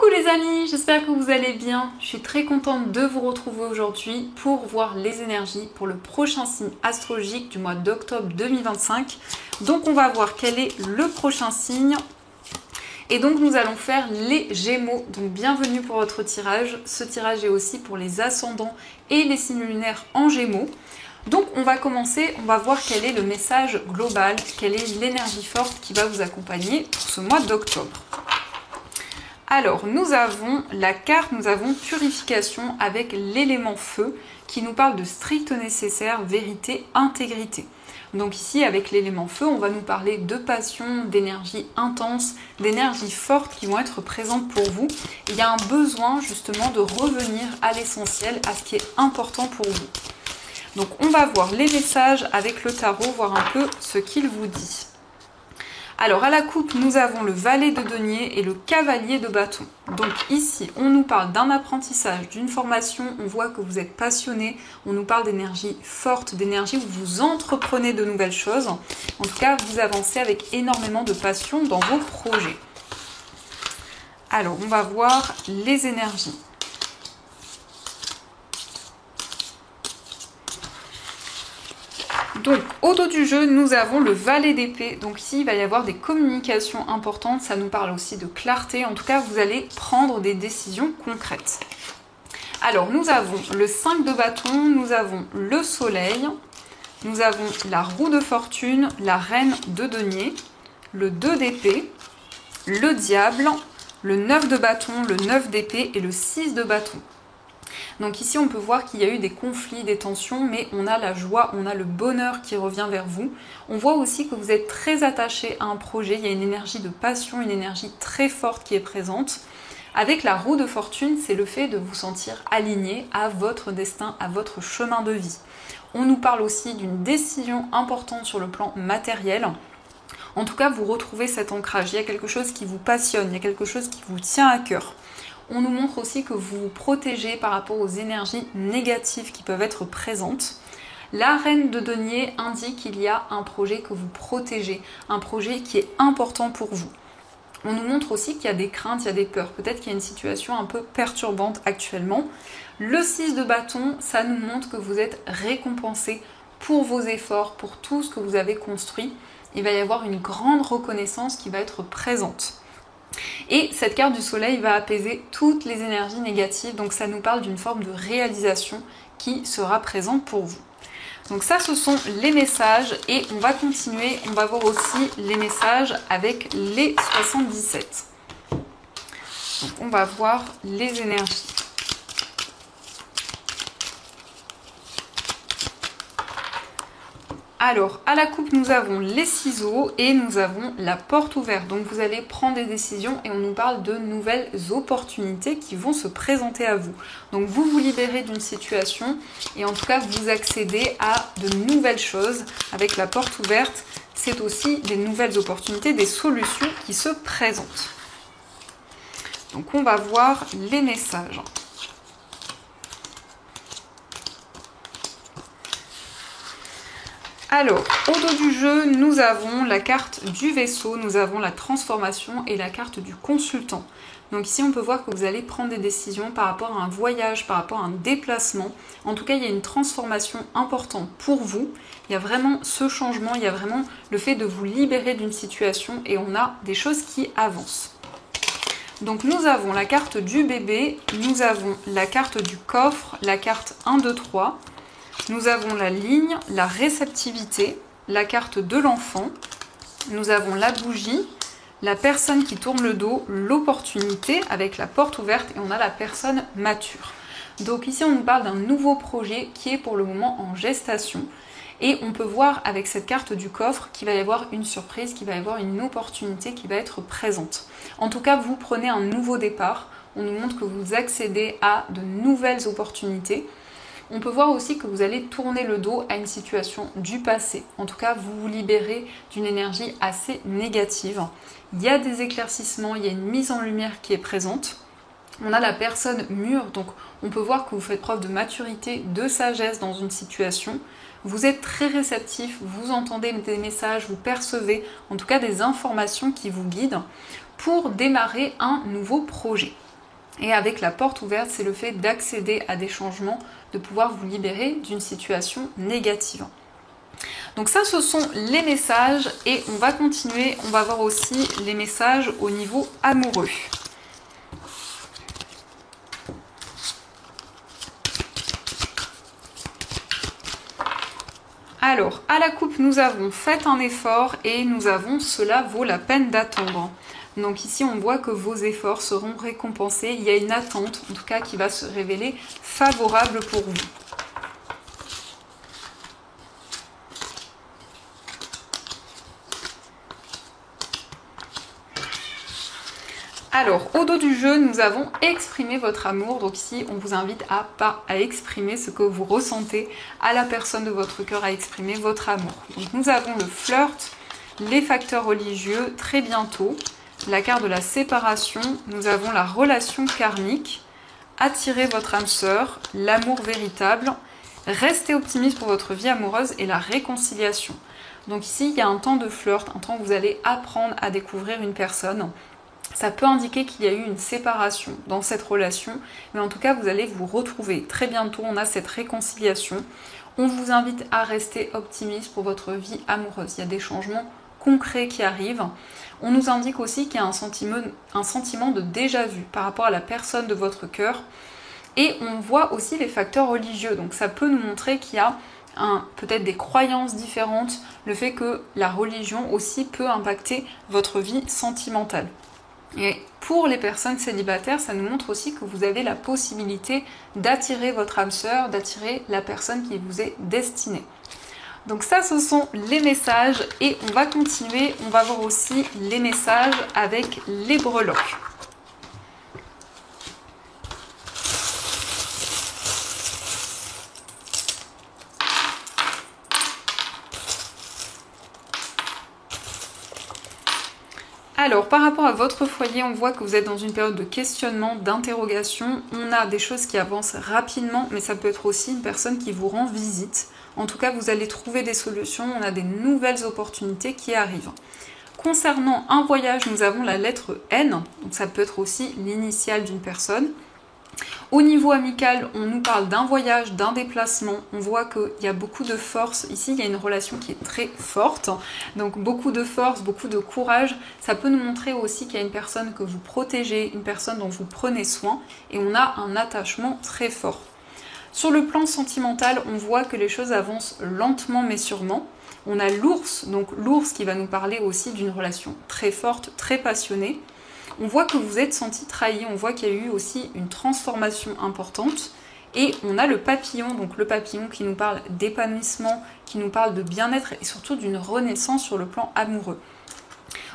Coucou les amis, j'espère que vous allez bien. Je suis très contente de vous retrouver aujourd'hui pour voir les énergies pour le prochain signe astrologique du mois d'octobre 2025. Donc on va voir quel est le prochain signe. Et donc nous allons faire les Gémeaux. Donc bienvenue pour votre tirage. Ce tirage est aussi pour les ascendants et les signes lunaires en Gémeaux. Donc on va commencer, on va voir quel est le message global, quelle est l'énergie forte qui va vous accompagner pour ce mois d'octobre. Alors, nous avons la carte, nous avons purification avec l'élément feu qui nous parle de strict nécessaire, vérité, intégrité. Donc ici, avec l'élément feu, on va nous parler de passion, d'énergie intense, d'énergie forte qui vont être présentes pour vous. Il y a un besoin justement de revenir à l'essentiel, à ce qui est important pour vous. Donc on va voir les messages avec le tarot, voir un peu ce qu'il vous dit. Alors à la coupe, nous avons le valet de denier et le cavalier de bâton. Donc ici, on nous parle d'un apprentissage, d'une formation, on voit que vous êtes passionné, on nous parle d'énergie forte, d'énergie où vous entreprenez de nouvelles choses. En tout cas, vous avancez avec énormément de passion dans vos projets. Alors, on va voir les énergies. Donc, au dos du jeu, nous avons le valet d'épée. Donc ici, il va y avoir des communications importantes. Ça nous parle aussi de clarté. En tout cas, vous allez prendre des décisions concrètes. Alors, nous avons le 5 de bâton, nous avons le soleil, nous avons la roue de fortune, la reine de denier, le 2 d'épée, le diable, le 9 de bâton, le 9 d'épée et le 6 de bâton. Donc ici, on peut voir qu'il y a eu des conflits, des tensions, mais on a la joie, on a le bonheur qui revient vers vous. On voit aussi que vous êtes très attaché à un projet, il y a une énergie de passion, une énergie très forte qui est présente. Avec la roue de fortune, c'est le fait de vous sentir aligné à votre destin, à votre chemin de vie. On nous parle aussi d'une décision importante sur le plan matériel. En tout cas, vous retrouvez cet ancrage, il y a quelque chose qui vous passionne, il y a quelque chose qui vous tient à cœur. On nous montre aussi que vous vous protégez par rapport aux énergies négatives qui peuvent être présentes. La reine de denier indique qu'il y a un projet que vous protégez, un projet qui est important pour vous. On nous montre aussi qu'il y a des craintes, il y a des peurs. Peut-être qu'il y a une situation un peu perturbante actuellement. Le 6 de bâton, ça nous montre que vous êtes récompensé pour vos efforts, pour tout ce que vous avez construit. Il va y avoir une grande reconnaissance qui va être présente. Et cette carte du soleil va apaiser toutes les énergies négatives, donc ça nous parle d'une forme de réalisation qui sera présente pour vous. Donc ça, ce sont les messages et on va continuer, on va voir aussi les messages avec les 77. Donc on va voir les énergies. Alors, à la coupe, nous avons les ciseaux et nous avons la porte ouverte. Donc, vous allez prendre des décisions et on nous parle de nouvelles opportunités qui vont se présenter à vous. Donc, vous vous libérez d'une situation et en tout cas, vous accédez à de nouvelles choses. Avec la porte ouverte, c'est aussi des nouvelles opportunités, des solutions qui se présentent. Donc, on va voir les messages. Alors, au dos du jeu, nous avons la carte du vaisseau, nous avons la transformation et la carte du consultant. Donc ici, on peut voir que vous allez prendre des décisions par rapport à un voyage, par rapport à un déplacement. En tout cas, il y a une transformation importante pour vous. Il y a vraiment ce changement, il y a vraiment le fait de vous libérer d'une situation et on a des choses qui avancent. Donc nous avons la carte du bébé, nous avons la carte du coffre, la carte 1, 2, 3. Nous avons la ligne, la réceptivité, la carte de l'enfant. Nous avons la bougie, la personne qui tourne le dos, l'opportunité avec la porte ouverte et on a la personne mature. Donc ici, on nous parle d'un nouveau projet qui est pour le moment en gestation. Et on peut voir avec cette carte du coffre qu'il va y avoir une surprise, qu'il va y avoir une opportunité qui va être présente. En tout cas, vous prenez un nouveau départ. On nous montre que vous accédez à de nouvelles opportunités. On peut voir aussi que vous allez tourner le dos à une situation du passé. En tout cas, vous vous libérez d'une énergie assez négative. Il y a des éclaircissements, il y a une mise en lumière qui est présente. On a la personne mûre, donc on peut voir que vous faites preuve de maturité, de sagesse dans une situation. Vous êtes très réceptif, vous entendez des messages, vous percevez en tout cas des informations qui vous guident pour démarrer un nouveau projet. Et avec la porte ouverte, c'est le fait d'accéder à des changements, de pouvoir vous libérer d'une situation négative. Donc ça, ce sont les messages et on va continuer, on va voir aussi les messages au niveau amoureux. Alors, à la coupe, nous avons fait un effort et nous avons cela vaut la peine d'attendre. Donc ici, on voit que vos efforts seront récompensés. Il y a une attente, en tout cas, qui va se révéler favorable pour vous. Alors, au dos du jeu, nous avons exprimé votre amour. Donc ici, on vous invite à exprimer ce que vous ressentez, à la personne de votre cœur, à exprimer votre amour. Donc nous avons le flirt, les facteurs religieux, très bientôt, la carte de la séparation, nous avons la relation karmique, attirer votre âme sœur, l'amour véritable, rester optimiste pour votre vie amoureuse et la réconciliation. Donc ici, il y a un temps de flirt, un temps où vous allez apprendre à découvrir une personne. Ça peut indiquer qu'il y a eu une séparation dans cette relation, mais en tout cas, vous allez vous retrouver. Très bientôt, on a cette réconciliation. On vous invite à rester optimiste pour votre vie amoureuse. Il y a des changements concrets qui arrivent. On nous indique aussi qu'il y a un sentiment de déjà-vu par rapport à la personne de votre cœur. Et on voit aussi les facteurs religieux. Donc ça peut nous montrer qu'il y a peut-être des croyances différentes, le fait que la religion aussi peut impacter votre vie sentimentale. Et pour les personnes célibataires, ça nous montre aussi que vous avez la possibilité d'attirer votre âme sœur, d'attirer la personne qui vous est destinée. Donc ça, ce sont les messages et on va continuer. On va voir aussi les messages avec les breloques. Alors, par rapport à votre foyer, on voit que vous êtes dans une période de questionnement, d'interrogation. On a des choses qui avancent rapidement, mais ça peut être aussi une personne qui vous rend visite. En tout cas, vous allez trouver des solutions. On a des nouvelles opportunités qui arrivent. Concernant un voyage, nous avons la lettre N. Donc ça peut être aussi l'initiale d'une personne. Au niveau amical, on nous parle d'un voyage, d'un déplacement. On voit qu'il y a beaucoup de force. Ici, il y a une relation qui est très forte. Donc beaucoup de force, beaucoup de courage. Ça peut nous montrer aussi qu'il y a une personne que vous protégez, une personne dont vous prenez soin. Et on a un attachement très fort. Sur le plan sentimental, on voit que les choses avancent lentement mais sûrement. On a l'ours, donc l'ours qui va nous parler aussi d'une relation très forte, très passionnée. On voit que vous êtes senti trahi, on voit qu'il y a eu aussi une transformation importante. Et on a le papillon, donc le papillon qui nous parle d'épanouissement, qui nous parle de bien-être et surtout d'une renaissance sur le plan amoureux.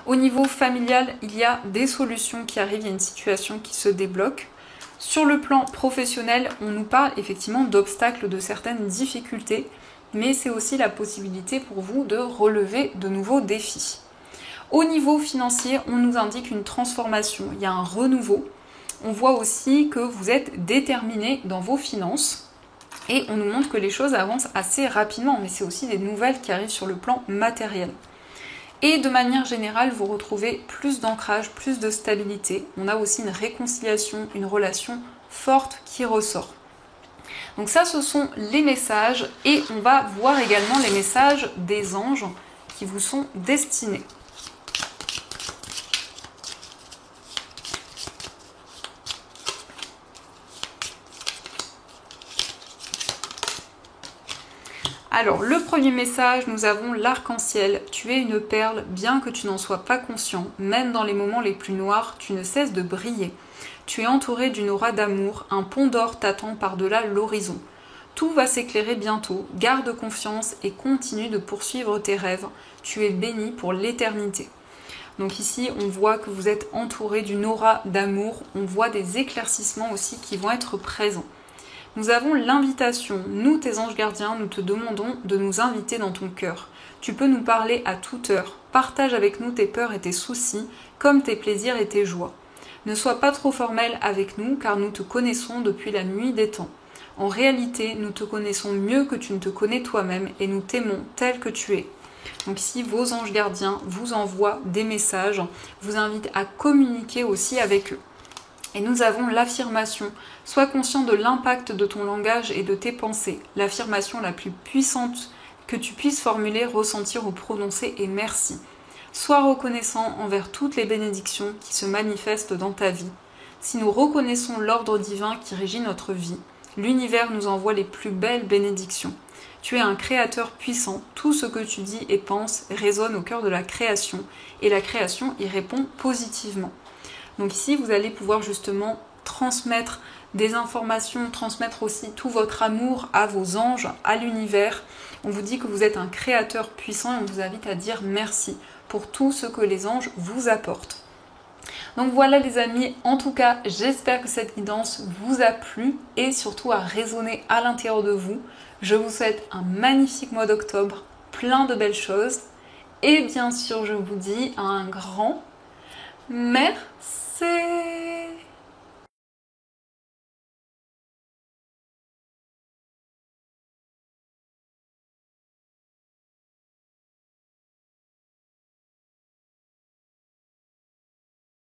Au niveau familial, il y a des solutions qui arrivent, il y a une situation qui se débloque. Sur le plan professionnel, on nous parle effectivement d'obstacles, de certaines difficultés, mais c'est aussi la possibilité pour vous de relever de nouveaux défis. Au niveau financier, on nous indique une transformation, il y a un renouveau. On voit aussi que vous êtes déterminé dans vos finances et on nous montre que les choses avancent assez rapidement, mais c'est aussi des nouvelles qui arrivent sur le plan matériel. Et de manière générale, vous retrouvez plus d'ancrage, plus de stabilité. On a aussi une réconciliation, une relation forte qui ressort. Donc ça, ce sont les messages et on va voir également les messages des anges qui vous sont destinés. Alors, le premier message, nous avons l'arc-en-ciel. Tu es une perle, bien que tu n'en sois pas conscient. Même dans les moments les plus noirs, tu ne cesses de briller. Tu es entouré d'une aura d'amour, un pont d'or t'attend par-delà l'horizon. Tout va s'éclairer bientôt, garde confiance et continue de poursuivre tes rêves. Tu es béni pour l'éternité. Donc ici, on voit que vous êtes entouré d'une aura d'amour. On voit des éclaircissements aussi qui vont être présents. Nous avons l'invitation. Nous, tes anges gardiens, nous te demandons de nous inviter dans ton cœur. Tu peux nous parler à toute heure. Partage avec nous tes peurs et tes soucis, comme tes plaisirs et tes joies. Ne sois pas trop formel avec nous, car nous te connaissons depuis la nuit des temps. En réalité, nous te connaissons mieux que tu ne te connais toi-même et nous t'aimons tel que tu es. Donc ici, vos anges gardiens vous envoient des messages, vous invitent à communiquer aussi avec eux. Et nous avons l'affirmation. Sois conscient de l'impact de ton langage et de tes pensées. L'affirmation la plus puissante que tu puisses formuler, ressentir ou prononcer est merci. Sois reconnaissant envers toutes les bénédictions qui se manifestent dans ta vie. Si nous reconnaissons l'ordre divin qui régit notre vie, l'univers nous envoie les plus belles bénédictions. Tu es un créateur puissant, tout ce que tu dis et penses résonne au cœur de la création, et la création y répond positivement. Donc ici, vous allez pouvoir justement transmettre des informations, transmettre aussi tout votre amour à vos anges, à l'univers. On vous dit que vous êtes un créateur puissant et on vous invite à dire merci pour tout ce que les anges vous apportent. Donc voilà les amis, en tout cas, j'espère que cette guidance vous a plu et surtout a résonné à l'intérieur de vous. Je vous souhaite un magnifique mois d'octobre, plein de belles choses. Et bien sûr, je vous dis un grand merci.